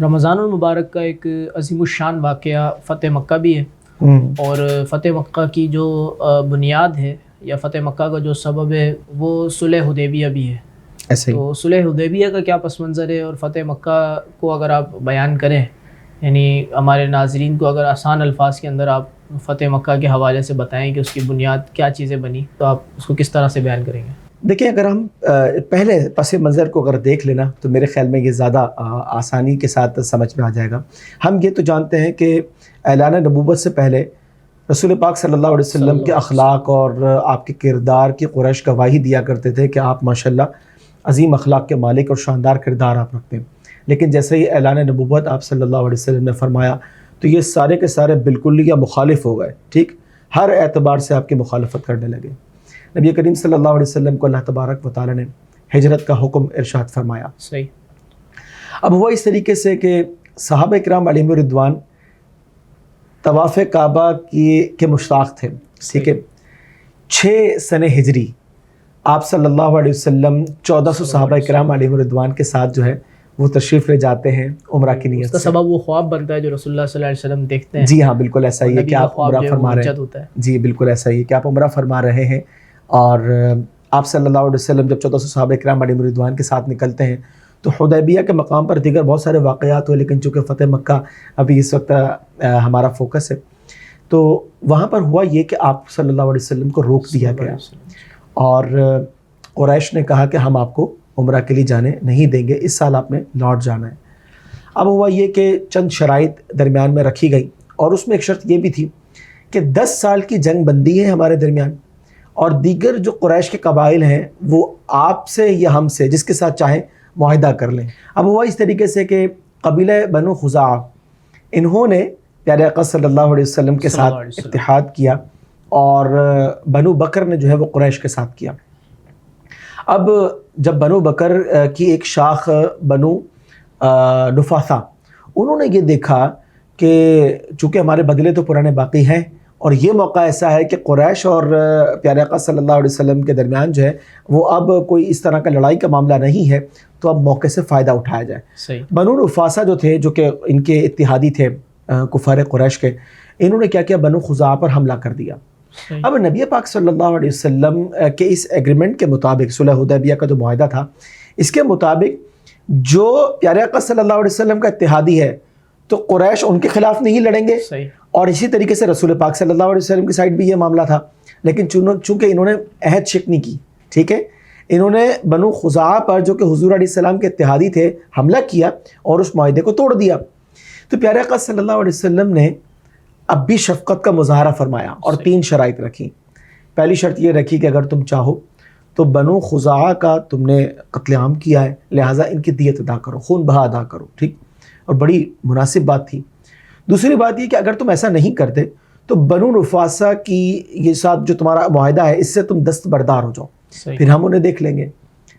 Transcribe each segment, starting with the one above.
رمضان المبارک کا ایک عظیم الشان واقعہ فتح مکہ بھی ہے، اور فتح مکہ کی جو بنیاد ہے یا فتح مکہ کا جو سبب ہے وہ صلح حدیبیہ بھی ہے۔ ایسے ہی تو صلح حدیبیہ کا کیا پس منظر ہے، اور فتح مکہ کو اگر آپ بیان کریں، یعنی ہمارے ناظرین کو اگر آسان الفاظ کے اندر آپ فتح مکہ کے حوالے سے بتائیں کہ اس کی بنیاد کیا چیزیں بنی، تو آپ اس کو کس طرح سے بیان کریں گے؟ دیکھیں، اگر ہم پہلے پس منظر کو اگر دیکھ لینا تو میرے خیال میں یہ زیادہ آسانی کے ساتھ سمجھ میں آ جائے گا۔ ہم یہ تو جانتے ہیں کہ اعلان نبوت سے پہلے رسول پاک صلی اللہ علیہ وسلم کے اخلاق اور آپ کے کردار کی قریش گواہی دیا کرتے تھے کہ آپ ماشاءاللہ عظیم اخلاق کے مالک اور شاندار کردار آپ رکھتے ہیں، لیکن جیسے ہی اعلان نبوت آپ صلی اللہ علیہ وسلم نے فرمایا تو یہ سارے کے سارے بالکل یا مخالف ہو گئے، ٹھیک، ہر اعتبار سے آپ کی مخالفت کرنے لگے۔ نبی کریم صلی اللہ علیہ وسلم کو اللہ تبارک و تعالی نے ہجرت کا حکم ارشاد فرمایا۔ صحیح۔ اب ہوا اس طریقے سے کہ صحابہ کرام علیہم رضوان طواف کعبہ کے مشتاق تھے، ٹھیک ہے۔ 6 سنہ ہجری آپ صلی اللہ علیہ وسلم 1400 صحابہ کرام علیہم رضوان کے ساتھ جو ہے وہ تشریف لے جاتے ہیں عمرہ کی نیت سے۔ اس کا سبب وہ خواب بنتا ہے جو رسول اللہ صلی اللہ علیہ وسلم دیکھتے ہیں۔ جی ہاں، بالکل ایسا ہی ہے کہ آپ عمرہ فرما رہے ہیں۔ جی بالکل ایسا ہی ہے کہ آپ عمرہ فرما رہے ہیں، اور آپ صلی اللہ علیہ وسلم جب 1400 صحابہ کرام علیہم رضوان کے ساتھ نکلتے ہیں تو حدیبیہ کے مقام پر دیگر بہت سارے واقعات ہوئے، لیکن چونکہ فتح مکہ ابھی اس وقت ہمارا فوکس ہے، تو وہاں پر ہوا یہ کہ آپ صلی اللہ علیہ وسلم کو روک دیا گیا، اور قریش نے کہا کہ ہم آپ کو عمرہ کے لیے جانے نہیں دیں گے، اس سال آپ نے لوٹ جانا ہے۔ اب ہوا یہ کہ چند شرائط درمیان میں رکھی گئی، اور اس میں ایک شرط یہ بھی تھی کہ 10 سال کی جنگ بندی ہے ہمارے درمیان، اور دیگر جو قریش کے قبائل ہیں وہ آپ سے یا ہم سے جس کے ساتھ چاہیں معاہدہ کر لیں۔ اب ہوا اس طریقے سے کہ قبیلہ بنو خزاعہ انہوں نے پیارے آقا صلی اللہ علیہ وسلم کے ساتھ اتحاد کیا، اور بنو بکر نے جو ہے وہ قریش کے ساتھ کیا۔ اب جب بنو بکر کی ایک شاخ بنو نفاثہ، انہوں نے یہ دیکھا کہ چونکہ ہمارے بدلے تو پرانے باقی ہیں، اور یہ موقع ایسا ہے کہ قریش اور پیارے آقا صلی اللہ علیہ وسلم کے درمیان جو ہے وہ اب کوئی اس طرح کا لڑائی کا معاملہ نہیں ہے، تو اب موقع سے فائدہ اٹھایا جائے۔ صحیح۔ بنو نفاثہ جو تھے، جو کہ ان کے اتحادی تھے کفار قریش کے، انہوں نے کیا کیا، بنو خزاعہ پر حملہ کر دیا۔ اب نبی پاک صلی اللہ علیہ وسلم کے اس ایگریمنٹ کے مطابق، صلح حدیبیہ کا جو معاہدہ تھا، اس کے مطابق جو پیارے آقا صلی اللہ علیہ وسلم کا اتحادی ہے تو قریش ان کے خلاف نہیں لڑیں گے، اور اسی طریقے سے رسول پاک صلی اللہ علیہ وسلم کی سائڈ بھی یہ معاملہ تھا، لیکن چونکہ انہوں نے عہد شکنی کی، ٹھیک ہے، انہوں نے بنو خزاعہ پر جو کہ حضور علیہ السلام کے اتحادی تھے حملہ کیا اور اس معاہدے کو توڑ دیا۔ تو پیارے آقا صلی اللہ علیہ وسلم نے اب بھی شفقت کا مظاہرہ فرمایا اور 3 شرائط رکھی۔ پہلی شرط یہ رکھی کہ اگر تم چاہو تو بنو خزاعہ کا تم نے قتل عام کیا ہے، لہٰذا ان کی دیت ادا کرو، خون بہا ادا کرو، ٹھیک، اور بڑی مناسب بات تھی۔ دوسری بات یہ کہ اگر تم ایسا نہیں کرتے تو بنو نفاثہ کی یہ ساتھ جو تمہارا معاہدہ ہے اس سے تم دستبردار ہو جاؤ، پھر ہم انہیں دیکھ لیں گے،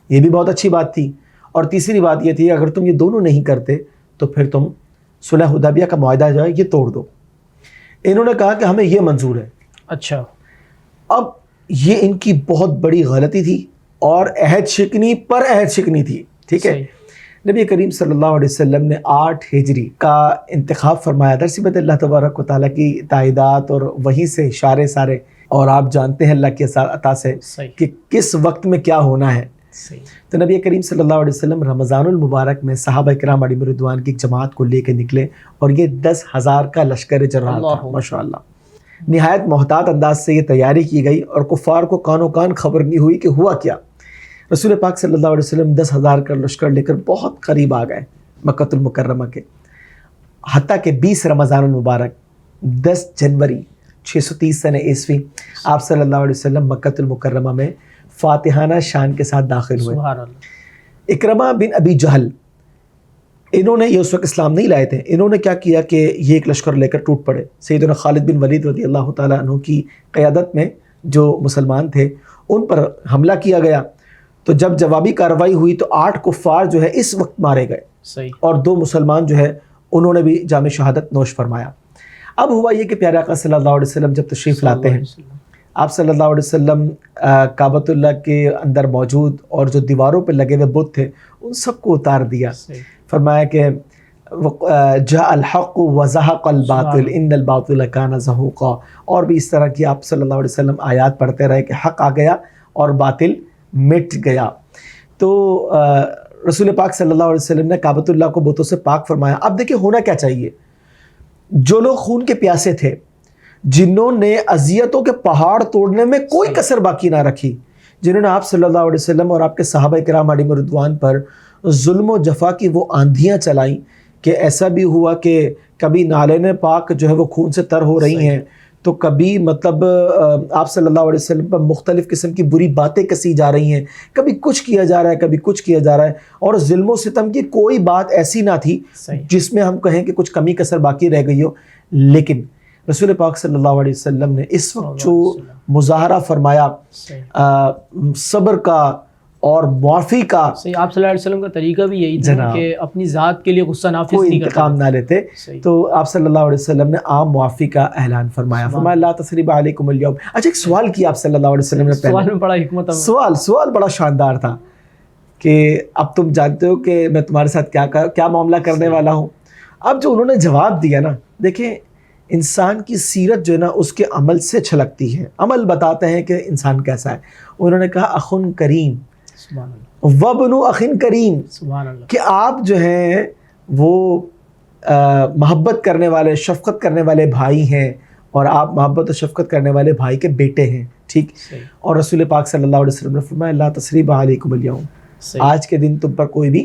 یہ بھی بہت اچھی بات تھی۔ اور تیسری بات یہ تھی اگر تم یہ دونوں نہیں کرتے تو پھر تم صلح حدیبیہ کا معاہدہ جو ہے یہ توڑ دو۔ انہوں نے کہا کہ ہمیں یہ منظور ہے۔ اچھا، اب یہ ان کی بہت بڑی غلطی تھی، اور عہد شکنی پر عہد شکنی تھی، ٹھیک ہے۔ نبی کریم صلی اللہ علیہ وسلم نے 8 ہجری کا انتخاب فرمایا، درصبت اللہ تبارک و تعالیٰ کی تائیدات اور وہیں سے اشارے سارے، اور آپ جانتے ہیں اللہ کی عطا سے کہ کس وقت میں کیا ہونا ہے۔ تو نبی کریم صلی اللہ علیہ وسلم رمضان المبارک میں صحابہ کرام علیہم رضوان کی ایک جماعت کو لے کے نکلے، اور یہ 10,000 کا لشکر جرار تھا، ماشاءاللہ۔ نہایت محتاط انداز سے یہ تیاری کی گئی، اور کفار کو کانوں کان خبر نہیں ہوئی کہ ہوا کیا۔ رسول پاک صلی اللہ علیہ وسلم 10,000 کا لشکر لے کر بہت قریب آ گئے مکہ المکرمہ کے، حتیٰ کہ 20 رمضان المبارک 10 جنوری 630 سنہ عیسوی آپ صلی اللہ علیہ وسلم مکہ المکرمہ میں فاتحانہ شان کے ساتھ داخل ہوئے۔ سبحان اللہ۔ اکرمہ بن ابی جہل، انہوں نے، یہ اس وقت اسلام نہیں لائے تھے، انہوں نے کیا کیا کہ یہ ایک لشکر لے کر ٹوٹ پڑے۔ سیدنا خالد بن ولید رضی اللہ تعالیٰ عنہ کی قیادت میں جو مسلمان تھے ان پر حملہ کیا گیا، تو جب جوابی کارروائی ہوئی تو 8 کفار جو ہے اس وقت مارے گئے، صحیح، اور 2 مسلمان جو ہے انہوں نے بھی جام شہادت نوش فرمایا۔ اب ہوا یہ کہ پیارے آقا صلی اللہ علیہ وسلم جب تشریف لاتے ہیں، آپ صلی اللہ علیہ وسلم کعبۃ اللہ کے اندر موجود اور جو دیواروں پہ لگے ہوئے بت تھے ان سب کو اتار دیا، فرمایا کہ جاء الحق وزهق الباطل ان الباطل كان زهوقا، اور بھی اس طرح کی آپ صلی اللہ علیہ وسلم آیات پڑھتے رہے کہ حق آ گیا اور باطل مٹ گیا۔ تو رسول پاک صلی اللہ علیہ وسلم نے کعبۃ اللہ کو بتوں سے پاک فرمایا۔ اب دیکھیں ہونا کیا چاہیے، جو لوگ خون کے پیاسے تھے، جنہوں نے اذیتوں کے پہاڑ توڑنے میں کوئی کسر باقی نہ رکھی، جنہوں نے آپ صلی اللہ علیہ وسلم اور آپ کے صحابہ کرام علیہم رضوان پر ظلم و جفا کی وہ آندھیاں چلائیں کہ ایسا بھی ہوا کہ کبھی نالین پاک جو ہے وہ خون سے تر ہو رہی ہیں، تو کبھی مطلب آپ صلی اللہ علیہ وسلم پر مختلف قسم کی بری باتیں کسی جا رہی ہیں، کبھی کچھ کیا جا رہا ہے، کبھی کچھ کیا جا رہا ہے، اور ظلم و ستم کی کوئی بات ایسی نہ تھی جس میں ہم کہیں کہ کچھ کمی کسر باقی رہ گئی ہو۔ لیکن رسول پاک صلی اللہ علیہ وسلم نے اس وقت جو مظاہرہ فرمایا صبر کا اور معافی کا، آپ صلی اللہ علیہ وسلم کا طریقہ بھی یہی تھا کہ اپنی ذات کے لیے غصہ نافذ کوئی نہیں کرتے، انتقام نہ لیتے، تو آپ صلی اللہ علیہ وسلم نے عام معافی کا اعلان فرمایا، فرمایا لا تثریب علیکم اليوم۔ اچھا ایک سوال کیا آپ صلی اللہ علیہ وسلم نے، سوال میں بڑا حکمت، سوال بڑا شاندار تھا کہ اب تم جانتے ہو کہ میں تمہارے ساتھ کیا معاملہ کرنے والا ہوں۔ اب جو انہوں نے جواب دیا نا، دیکھیں انسان کی سیرت جو ہے نا اس کے عمل سے چھلکتی ہے، عمل بتاتے ہیں کہ انسان کیسا ہے۔ انہوں نے کہا اخن کریم وابن اخن کریم، کہ آپ جو ہیں وہ محبت کرنے والے، شفقت کرنے والے بھائی ہیں، اور آپ محبت و شفقت کرنے والے بھائی کے بیٹے ہیں، ٹھیک۔ اور رسول پاک صلی اللہ علیہ وسلم نے فرمایا لا تثریب علیکم اليوم، آج کے دن تم پر کوئی بھی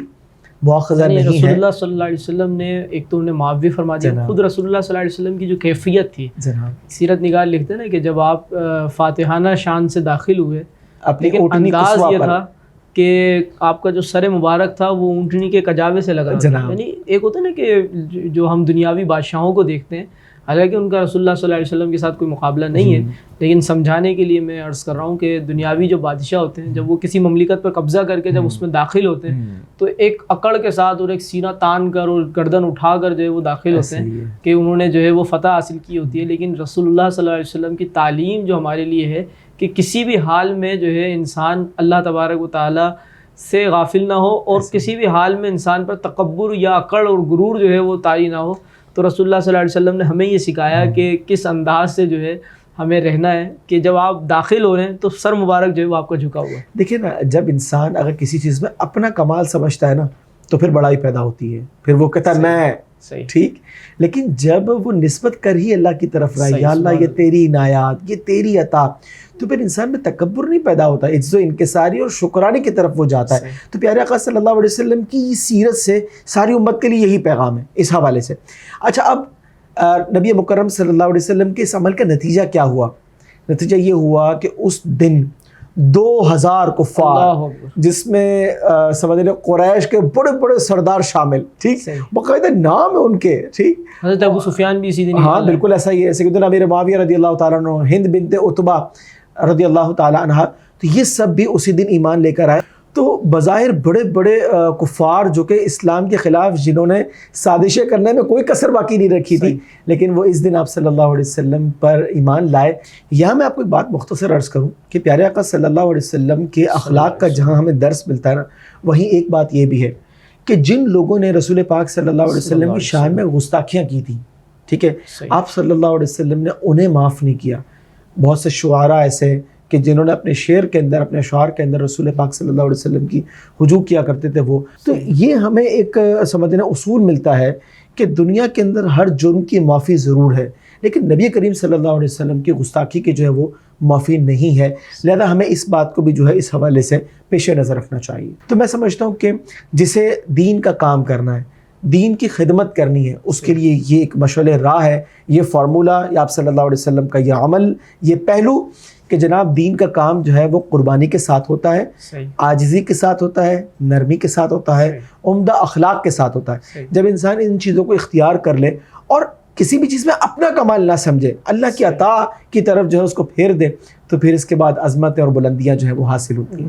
مواخذہ نہیں ہے۔ رسول اللہ صلی اللہ علیہ وسلم نے ایک تو انہیں معاف بھی فرما دیا، خود رسول اللہ صلی اللہ علیہ وسلم کی جو کیفیت تھی، سیرت نگار لکھتے ہیں نا کہ جب آپ فاتحانہ شان سے داخل ہوئے، لیکن انداز یہ تھا کہ آپ کا جو سر مبارک تھا وہ اونٹنی کے کجاوے سے لگا تھا، یعنی ایک ہوتا ہے نا کہ جو ہم دنیاوی بادشاہوں کو دیکھتے ہیں، حالانکہ ان کا رسول اللہ صلی اللہ علیہ وسلم کے ساتھ کوئی مقابلہ نہیں ہے، لیکن سمجھانے کے لیے میں عرض کر رہا ہوں کہ دنیاوی جو بادشاہ ہوتے ہیں جب وہ کسی مملکت پر قبضہ کر کے جب اس میں داخل ہوتے ہیں تو ایک اکڑ کے ساتھ اور ایک سینہ تان کر اور گردن اٹھا کر جو ہے وہ داخل ہوتے ہیں کہ انہوں نے جو ہے وہ فتح حاصل کی ہوتی ہے۔ لیکن رسول اللہ صلی اللہ علیہ وسلم کی تعلیم جو ہمارے لیے ہے کہ کسی بھی حال میں جو ہے انسان اللہ تبارک و تعالیٰ سے غافل نہ ہو، اور کسی بھی حال میں انسان پر تکبر یا اکڑ اور غرور جو ہے وہ طاری نہ ہو۔ تو رسول اللہ صلی اللہ علیہ وسلم نے ہمیں یہ سکھایا کہ کس انداز سے جو ہے ہمیں رہنا ہے کہ جب آپ داخل ہو رہے ہیں تو سر مبارک جو ہے وہ آپ کا جھکا ہوا ہے۔ دیکھیں نا، جب انسان اگر کسی چیز میں اپنا کمال سمجھتا ہے نا تو پھر بڑائی پیدا ہوتی ہے، پھر وہ کہتا ہے میں ٹھیک، لیکن جب وہ نسبت کر ہی اللہ کی طرف رہا، یا اللہ یہ تیری عنایات، یہ تیری عطا، تو پھر انسان میں تکبر نہیں پیدا ہوتا، عجز و انکساری اور شکرانے کی طرف وہ جاتا ہے۔ تو پیارے آقا صلی اللہ علیہ وسلم کی سیرت سے ساری امت کے لیے یہی پیغام ہے اس حوالے سے۔ اچھا اب نبی مکرم صلی اللہ علیہ وسلم کے اس عمل کا نتیجہ کیا ہوا؟ نتیجہ یہ ہوا کہ اس دن 2000 کفار، جس میں سمجھ لیں قریش کے بڑے بڑے سردار شامل، ٹھیک، باقاعدہ نام ہے ان کے، ٹھیک، حضرت ابو سفیان بھی اسی دن، ہاں بالکل ایسا ہی ہے، سیدنا امیر معاویہ رضی اللہ تعالیٰ عنہ، ہند بنت عتبہ رضی اللہ تعالیٰ عنہ، تو یہ سب بھی اسی دن ایمان لے کر آئے۔ تو بظاہر بڑے بڑے کفار جو کہ اسلام کے خلاف جنہوں نے سازشیں کرنے میں کوئی کسر باقی نہیں رکھی تھی، لیکن وہ اس دن آپ صلی اللہ علیہ وسلم پر ایمان لائے۔ یہاں میں آپ کو ایک بات مختصر عرض کروں کہ پیارے آقا صلی اللہ علیہ وسلم کے اخلاق کا جہاں ہمیں درس ملتا ہے نا، وہیں ایک بات یہ بھی ہے کہ جن لوگوں نے رسول پاک صلی اللہ علیہ وسلم کی شان میں گستاخیاں کی تھیں، ٹھیک ہے، آپ صلی اللہ علیہ وسلم نے انہیں معاف نہیں کیا۔ بہت سے شعراء ایسے کہ جنہوں نے اپنے شعر کے اندر، اپنے اشعار کے اندر رسول پاک صلی اللہ علیہ وسلم کی ہجوم کیا کرتے تھے وہ، تو یہ ہمیں ایک سمجھنا اصول ملتا ہے کہ دنیا کے اندر ہر جرم کی معافی ضرور ہے، لیکن نبی کریم صلی اللہ علیہ وسلم کی گستاخی کی جو ہے وہ معافی نہیں ہے، لہذا ہمیں اس بات کو بھی جو ہے اس حوالے سے پیش نظر رکھنا چاہیے۔ تو میں سمجھتا ہوں کہ جسے دین کا کام کرنا ہے، دین کی خدمت کرنی ہے، اس کے لیے یہ ایک مشعل راہ ہے، یہ فارمولہ، یا آپ صلی اللہ علیہ وسلم کا یہ عمل، یہ پہلو کہ جناب دین کا کام جو ہے وہ قربانی کے ساتھ ہوتا ہے، عاجزی کے ساتھ ہوتا ہے، نرمی کے ساتھ ہوتا ہے، عمدہ اخلاق کے ساتھ ہوتا ہے۔ جب انسان ان چیزوں کو اختیار کر لے اور کسی بھی چیز میں اپنا کمال نہ سمجھے، اللہ کی عطا کی طرف جو ہے اس کو پھیر دے، تو پھر اس کے بعد عظمت اور بلندیاں جو ہے وہ حاصل ہوتی ہیں۔